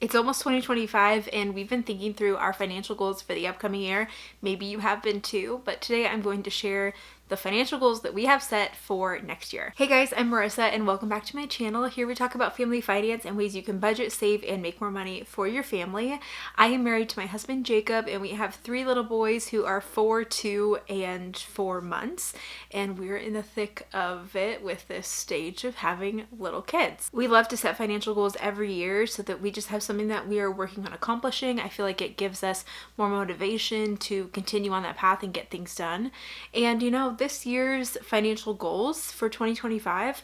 It's almost 2025 and we've been thinking through our financial goals for the upcoming year. Maybe you have been too, but today I'm going to share the financial goals that we have set for next year. Hey guys, I'm Marissa and welcome back to my channel. Here we talk about family finance and ways you can budget, save, and make more money for your family. I am married to my husband Jacob and we have 3 little boys who are 4, 2, and 4 months. And we're in the thick of it with this stage of having little kids. We love to set financial goals every year so that we just have something that we are working on accomplishing. I feel like it gives us more motivation to continue on that path and get things done. And you know, this year's financial goals for 2025,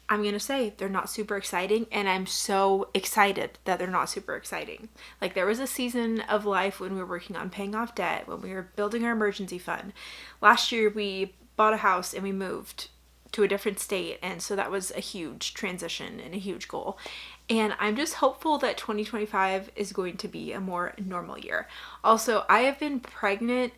I'm going to say they're not super exciting, and I'm so excited that they're not super exciting. Like, there was a season of life when we were working on paying off debt, when we were building our emergency fund. Last year we bought a house and we moved to a different state, and so that was a huge transition and a huge goal. And I'm just hopeful that 2025 is going to be a more normal year. Also, I have been pregnant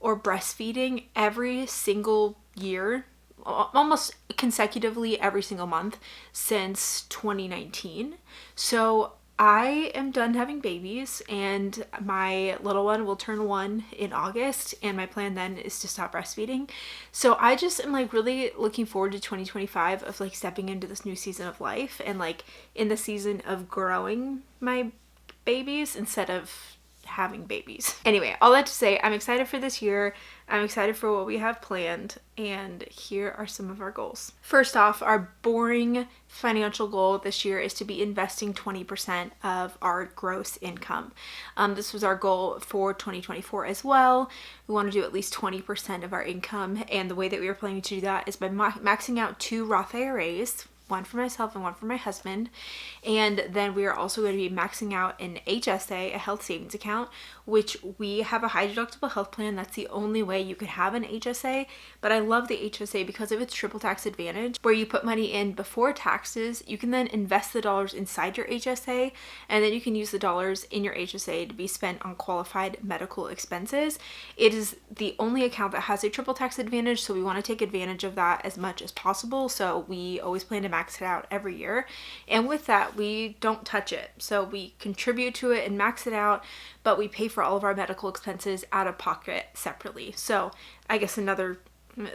or breastfeeding every single year, almost consecutively every single month since 2019. So I am done having babies and my little one will turn 1 in August, and my plan then is to stop breastfeeding. So I just am like really looking forward to 2025 of like stepping into this new season of life and like in the season of growing my babies instead of having babies. Anyway, all that to say, I'm excited for this year. I'm excited for what we have planned, and here are some of our goals. First off, our boring financial goal this year is to be investing 20% of our gross income. This was our goal for 2024 as well. We want to do at least 20% of our income, and the way that we are planning to do that is by maxing out 2 Roth IRAs, one for myself and one for my husband. And then we are also going to be maxing out an HSA, a health savings account, which we have a high deductible health plan. That's the only way you could have an HSA. But I love the HSA because of its triple tax advantage, where you put money in before taxes. You can then invest the dollars inside your HSA, and then you can use the dollars in your HSA to be spent on qualified medical expenses. It is the only account that has a triple tax advantage, so we want to take advantage of that as much as possible. So we always plan to max it out every year, and with that we don't touch it. So we contribute to it and max it out, but we pay for all of our medical expenses out of pocket separately. So I guess another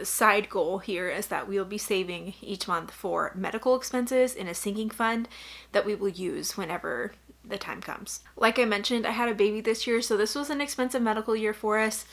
side goal here is that we'll be saving each month for medical expenses in a sinking fund that we will use whenever the time comes. Like I mentioned, I had a baby this year, so this was an expensive medical year for us.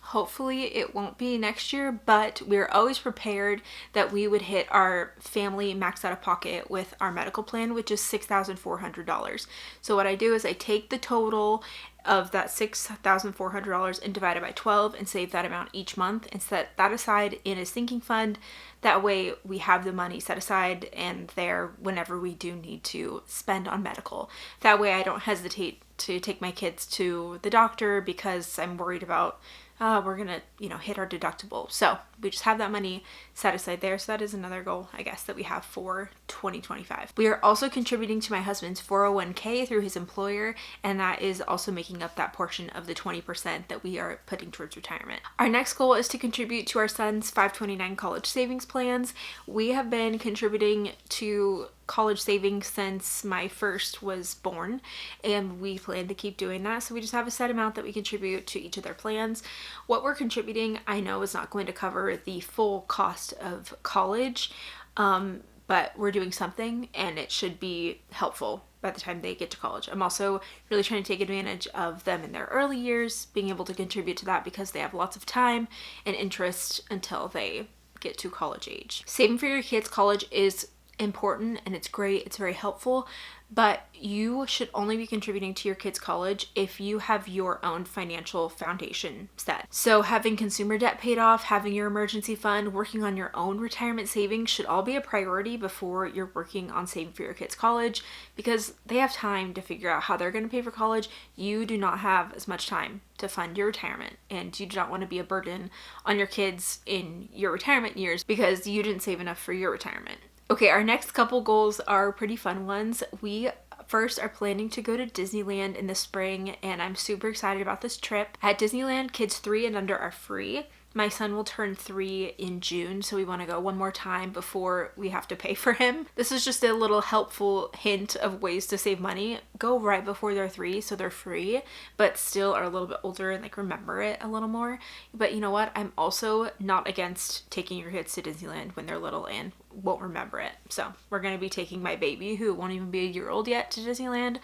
Hopefully it won't be next year, but we're always prepared that we would hit our family max out of pocket with our medical plan, which is $6,400. So what I do is I take the total of that $6,400 and divide it by 12 and save that amount each month and set that aside in a sinking fund. That way we have the money set aside and there whenever we do need to spend on medical. That way I don't hesitate to take my kids to the doctor because I'm worried about we're gonna, hit our deductible. So we just have that money set aside there. So that is another goal, I guess, that we have for 2025. We are also contributing to my husband's 401k through his employer, and that is also making up that portion of the 20% that we are putting towards retirement. Our next goal is to contribute to our son's 529 college savings plans. We have been contributing to college savings since my first was born, and we plan to keep doing that. So we just have a set amount that we contribute to each of their plans. What we're contributing, I know, is not going to cover the full cost of college, but we're doing something and it should be helpful by the time they get to college. I'm also really trying to take advantage of them in their early years, being able to contribute to that because they have lots of time and interest until they get to college age. Saving for your kids' college is important and it's great, it's very helpful, but you should only be contributing to your kids' college if you have your own financial foundation set. So having consumer debt paid off, having your emergency fund, working on your own retirement savings should all be a priority before you're working on saving for your kids' college, because they have time to figure out how they're going to pay for college. You do not have as much time to fund your retirement, and you do not want to be a burden on your kids in your retirement years because you didn't save enough for your retirement. Okay, our next couple goals are pretty fun ones. We first are planning to go to Disneyland in the spring, and I'm super excited about this trip. At Disneyland, kids 3 and under are free. My son will turn 3 in June, so we want to go one more time before we have to pay for him. This is just a little helpful hint of ways to save money. Go right before they're 3 so they're free, but still are a little bit older and like remember it a little more. But you know what? I'm also not against taking your kids to Disneyland when they're little and won't remember it. So we're going to be taking my baby, who won't even be a year old yet, to Disneyland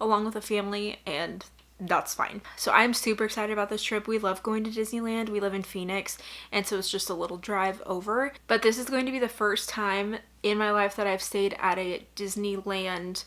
along with a family, and that's fine. So I'm super excited about this trip. We love going to Disneyland. We live in Phoenix, and so it's just a little drive over. But this is going to be the first time in my life that I've stayed at a Disneyland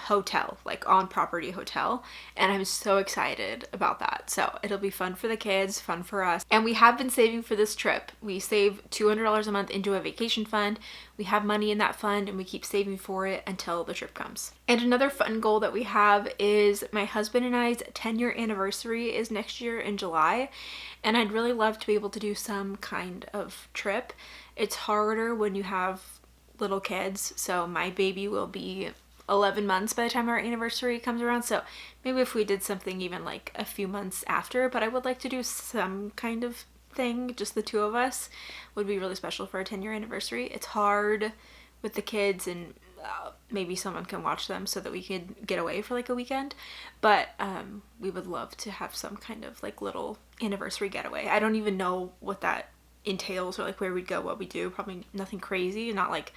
hotel, like on property hotel, and I'm so excited about that. So it'll be fun for the kids, fun for us, and we have been saving for this trip. We save $200 a month into a vacation fund. We have money in that fund and we keep saving for it until the trip comes. And another fun goal that we have is my husband and I's 10-year anniversary is next year in July, and I'd really love to be able to do some kind of trip. It's harder when you have little kids, so my baby will be 11 months by the time our anniversary comes around, so maybe if we did something even like a few months after, but I would like to do some kind of thing, just the two of us would be really special for our 10-year anniversary. It's hard with the kids, and maybe someone can watch them so that we could get away for like a weekend, but we would love to have some kind of like little anniversary getaway. I don't even know what that entails or like where we'd go, what we do. Probably nothing crazy, not like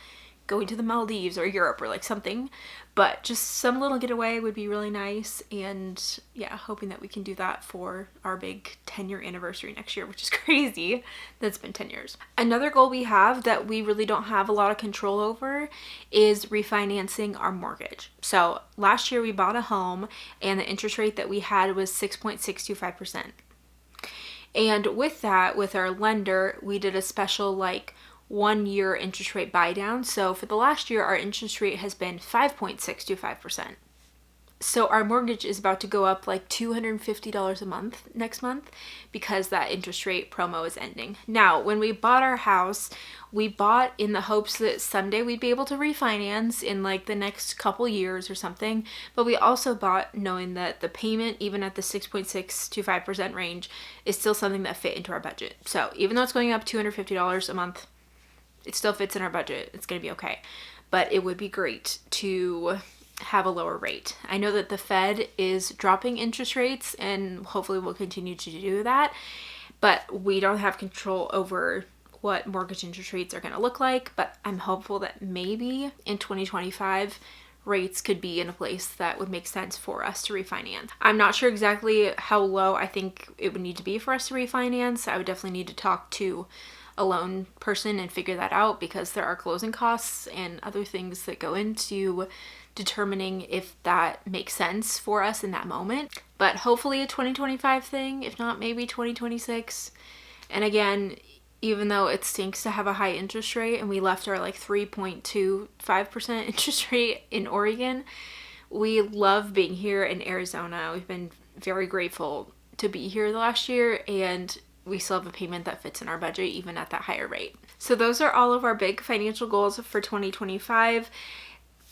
going to the Maldives or Europe or like something, but just some little getaway would be really nice. And yeah, hoping that we can do that for our big 10-year anniversary next year, which is crazy. That's been 10 years. Another goal we have that we really don't have a lot of control over is refinancing our mortgage. So last year we bought a home and the interest rate that we had was 6.625%. And with that, with our lender, we did a special like 1-year interest rate buy down. So for the last year, our interest rate has been 5.625%. So our mortgage is about to go up like $250 a month next month because that interest rate promo is ending. Now, when we bought our house, we bought in the hopes that someday we'd be able to refinance in like the next couple years or something. But we also bought knowing that the payment, even at the 6.625% range, is still something that fit into our budget. So even though it's going up $250 a month, it still fits in our budget. It's going to be okay. But it would be great to have a lower rate. I know that the Fed is dropping interest rates and hopefully will continue to do that, but we don't have control over what mortgage interest rates are going to look like. But I'm hopeful that maybe in 2025 rates could be in a place that would make sense for us to refinance. I'm not sure exactly how low I think it would need to be for us to refinance. I would definitely need to talk to a loan person and figure that out, because there are closing costs and other things that go into determining if that makes sense for us in that moment. But hopefully a 2025 thing, if not maybe 2026. And again, even though it stinks to have a high interest rate, and we left our like 3.25% interest rate in Oregon, we love being here in Arizona. We've been very grateful to be here the last year, and we still have a payment that fits in our budget even at that higher rate. So those are all of our big financial goals for 2025.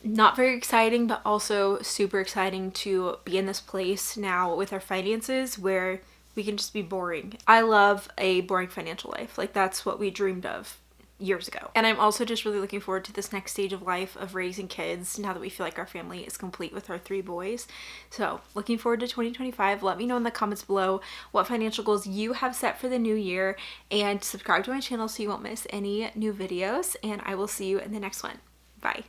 Not very exciting, but also super exciting to be in this place now with our finances where we can just be boring. I love a boring financial life. Like that's what we dreamed of years ago. And I'm also just really looking forward to this next stage of life of raising kids now that we feel like our family is complete with our 3 boys. So looking forward to 2025. Let me know in the comments below what financial goals you have set for the new year, and subscribe to my channel so you won't miss any new videos, and I will see you in the next one. Bye.